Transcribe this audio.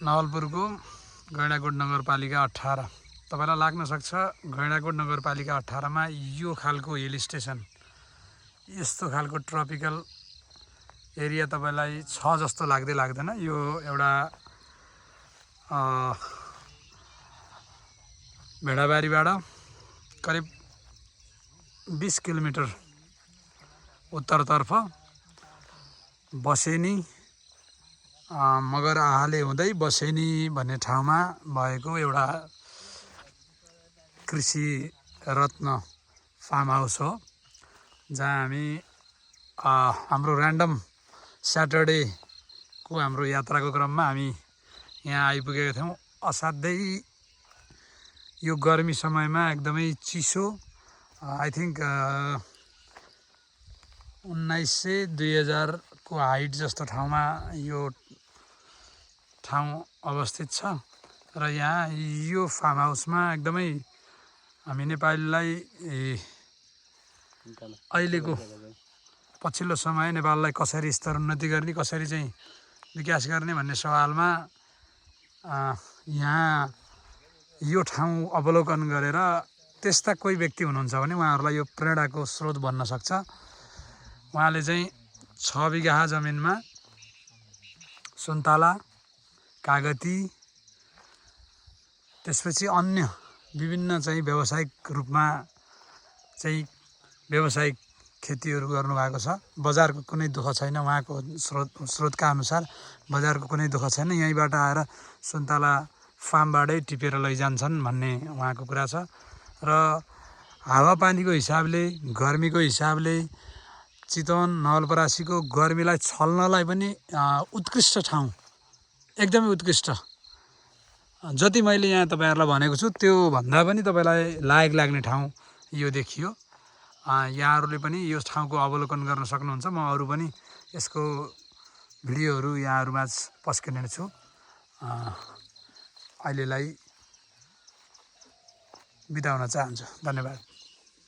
नवलपुरको गैँडाकोट नगरपालिका 18 तपाईलाई लाग्न सक्छ गैँडाकोट नगरपालिका 18 मा यो खालको हिल स्टेसन यस्तो खालको ट्रपिकल एरिया तपाईलाई छ जस्तो लाग्दैन। यो एउटा भेडाबारीबाट करिब 20 किलोमिटर उत्तरतर्फ बसेनी मगर आहाले हुँदै बसेनी भन्ने ठाउँमा भएको एउटा कृषि रत्न फार्म हाउस हो, जहाँ हामी हाम्रो र्यान्डम स्याटरडे को हाम्रो यात्राको क्रममा हामी यहाँ आइपुगेका थियौँ। असाध्यै यो गर्मी समयमा एकदमै चिसो आई थिंक 1900-2000 को हाइट जस्तो ठाउँमा यो ठाउँ अवस्थित छ र यहाँ यो फार्म हाउसमा एकदमै हामी नेपालीलाई अहिलेको पछिल्लो समय नेपाललाई कसरी स्तरोन्नति गर्ने कसरी चाहिँ विकास गर्ने भन्ने सवालमा यहाँ यो ठाउँ अवलोकन गरेर त्यस्ता कोही व्यक्ति हुनुहुन्छ भने उहाँहरूलाई यो प्रेरणाको स्रोत बन्न सक्छ। उहाँले चाहिँ 6 बिघा जमिनमा सुन्तला कागती त्यसपछि अन्य विभिन्न चाहिँ व्यावसायिक रूपमा चाहिँ व्यावसायिक खेतीहरू गर्नु भएको छ। बजारको कुनै दुःख छैन, उहाँको स्रोतका अनुसार बजारको कुनै दुःख छैन। यहीँबाट आएर सुन्तला फार्मबाटै टिपेर लैजान्छन् भन्ने उहाँको कुरा छ र हावापानीको हिसाबले गर्मीको हिसाबले चितवन नवलपरासीको गर्मीलाई छल्नलाई पनि उत्कृष्ट ठाउँ, एकदमै उत्कृष्ट। जति मैले यहाँ तपाईहरुलाई भनेको छु त्यो भन्दा पनि तपाईलाई लायक लाग्ने ठाउँ यो देखियो। यहाँहरूले पनि यो ठाउँको अवलोकन गर्न सक्नुहुन्छ। म अरू पनि यसको भिडियोहरू यहाँहरूमा पस्किने छु। अहिलेलाई बिदा हुन चाहन्छु। धन्यवाद।